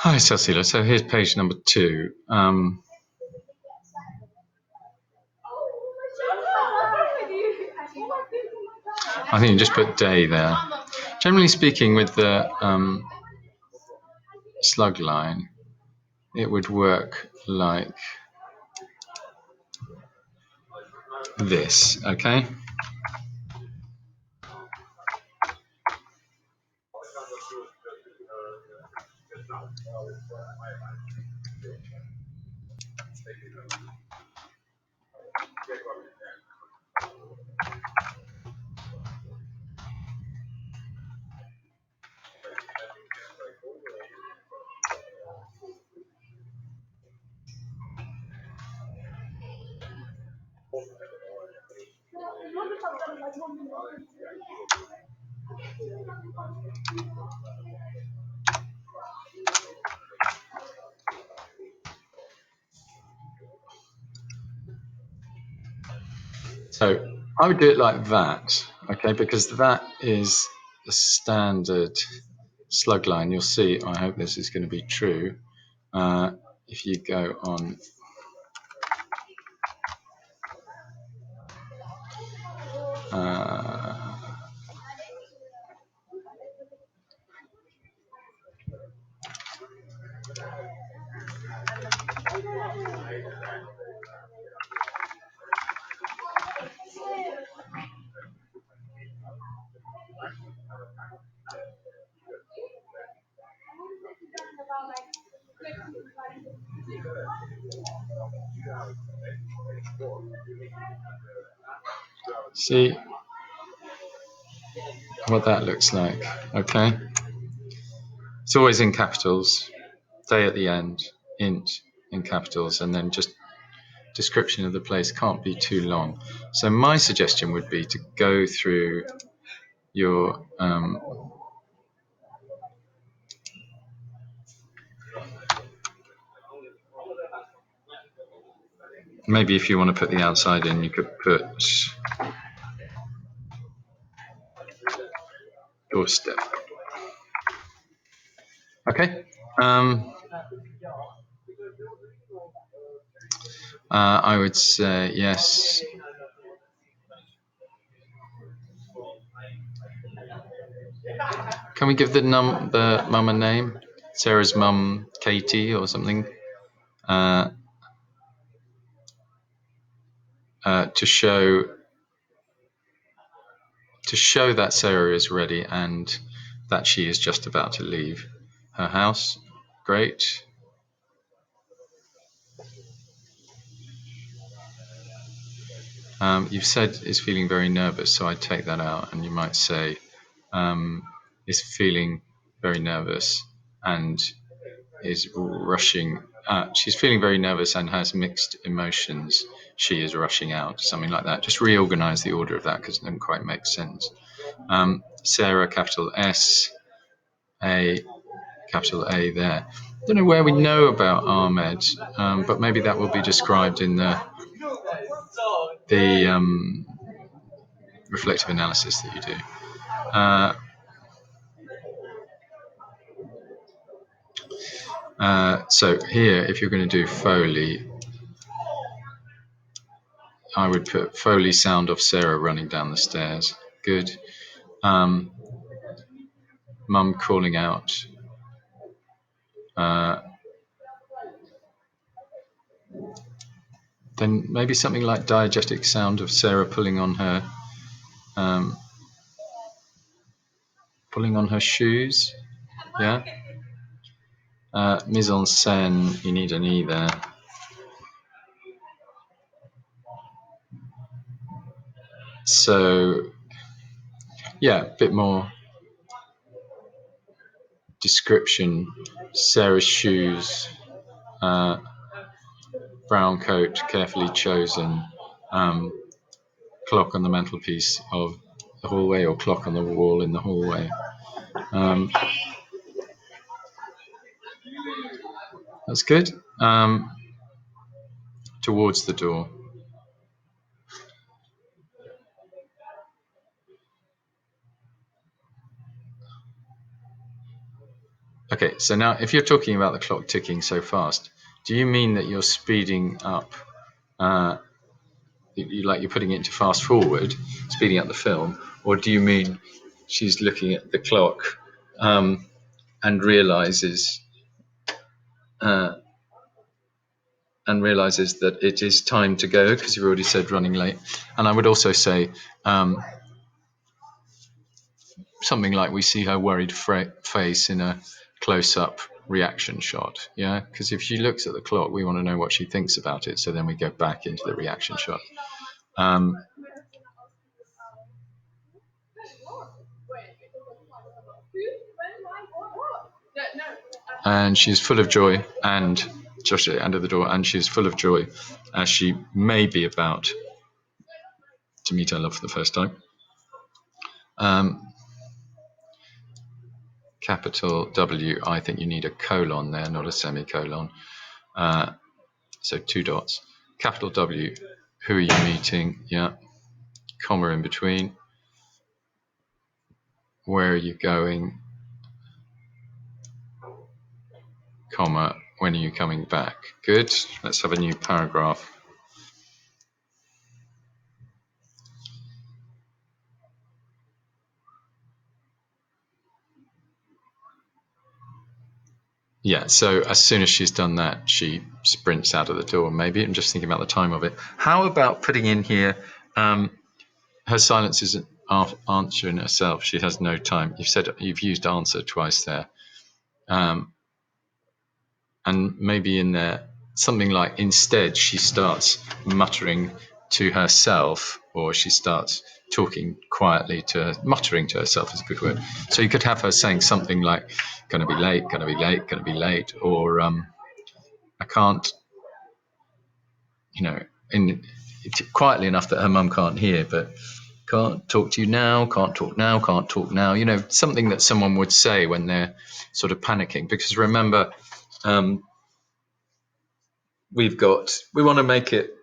Hi, Selsila. So here's page number 2. I think you just put day there. Generally speaking, with the slug line, it would work like this, okay? So I would do it like that, okay? Because that is the standard slug line. You'll see, I hope this is going to be true. If you go on see what that looks like, okay? It's always in capitals, day at the end, int in capitals, and then just description of the place can't be too long. So my suggestion would be to go through your maybe if you want to put the outside in, you could put doorstep. Okay. I would say yes. Can we give the mum a name? Sarah's mum, Katie, or something, to show that Sarah is ready and that she is just about to leave her house. Great. You've said is feeling very nervous, so I'd take that out, and you might say is feeling very nervous and is rushing. She's feeling very nervous and has mixed emotions. She is rushing out, something like that. Just reorganize the order of that because it doesn't quite make sense. Sarah, capital S, A, capital A there. I don't know where we know about Ahmed, but maybe that will be described in the reflective analysis that you do. So here, if you're going to do Foley, I would put Foley sound of Sarah running down the stairs. Good. Mum calling out. Then maybe something like diegetic sound of Sarah pulling on her shoes. Yeah. Mise en scène, you need an E there. So, yeah, a bit more description. Sarah's shoes, brown coat, carefully chosen, clock on the mantelpiece of the hallway, or clock on the wall in the hallway. That's good. Towards the door. Okay. Okay, so now if you're talking about the clock ticking so fast, do you mean that you're speeding up, you're putting it into fast forward, speeding up the film, or do you mean she's looking at the clock and realizes that it is time to go because you've already said running late? And I would also say something like we see her worried face in a close-up reaction shot, yeah, because if she looks at the clock, we want to know what she thinks about it, so then we go back into the reaction shot. And she's full of joy, and Josh under the door, and she's full of joy as she may be about to meet her love for the first time. Capital W, I think you need a colon there, not a semicolon. So 2 dots. Capital W, who are you meeting? Yeah. Comma in between. Where are you going? Comma, when are you coming back? Good. Let's have a new paragraph. Yeah, so as soon as she's done that, she sprints out of the door. Maybe I'm just thinking about the time of it. How about putting in here, her silence isn't answering herself. She has no time. You've used answer twice there. And maybe in there, something like instead she starts muttering to herself, or she starts talking quietly muttering to herself is a good word. So you could have her saying something like, gonna be late, gonna be late, gonna be late, or I can't, quietly enough that her mum can't hear, but can't talk to you now, can't talk now, can't talk now. Something that someone would say when they're sort of panicking. Because remember, we want to make it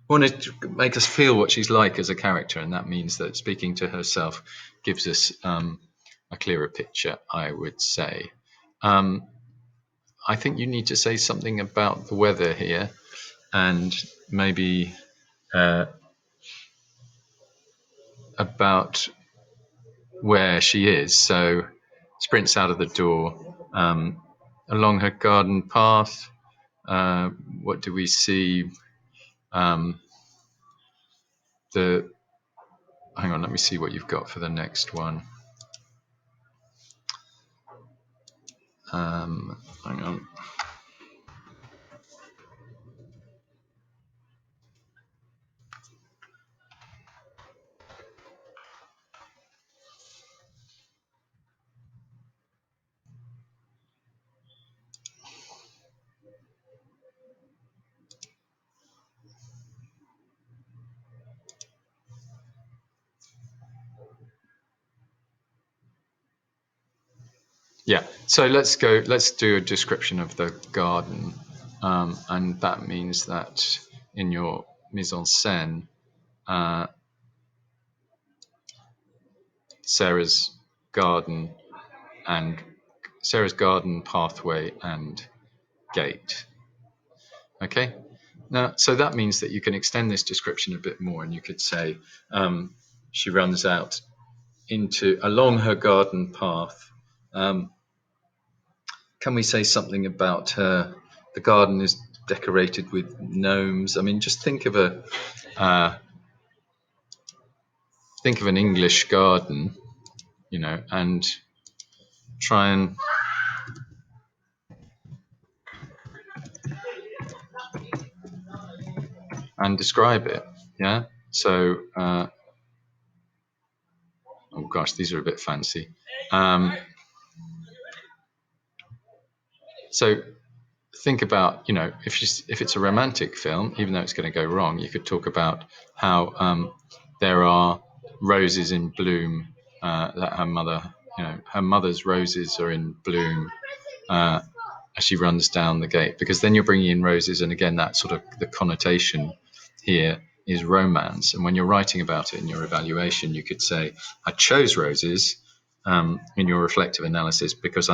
want to make us feel what she's like as a character, and that means that speaking to herself gives us a clearer picture, I would say. I think you need to say something about the weather here, and maybe about where she is. So sprints out of the door, along her garden path. What do we see? Hang on, let me see what you've got for the next one. Hang on. Yeah, so let's do a description of the garden, and that means that in your mise en scène, Sarah's garden, pathway, and gate. Okay, now so that means that you can extend this description a bit more, and you could say she runs out along her garden path. Can we say something about her? The garden is decorated with gnomes. I mean, just think of an English garden, and try and describe it. Yeah. So, oh gosh, these are a bit fancy. So think about, if it's a romantic film, even though it's going to go wrong, you could talk about how there are roses in bloom, that her mother's roses are in bloom as she runs down the gate, because then you're bringing in roses, and again, that sort of the connotation here is romance. And when you're writing about it in your evaluation, you could say, I chose roses in your reflective analysis, because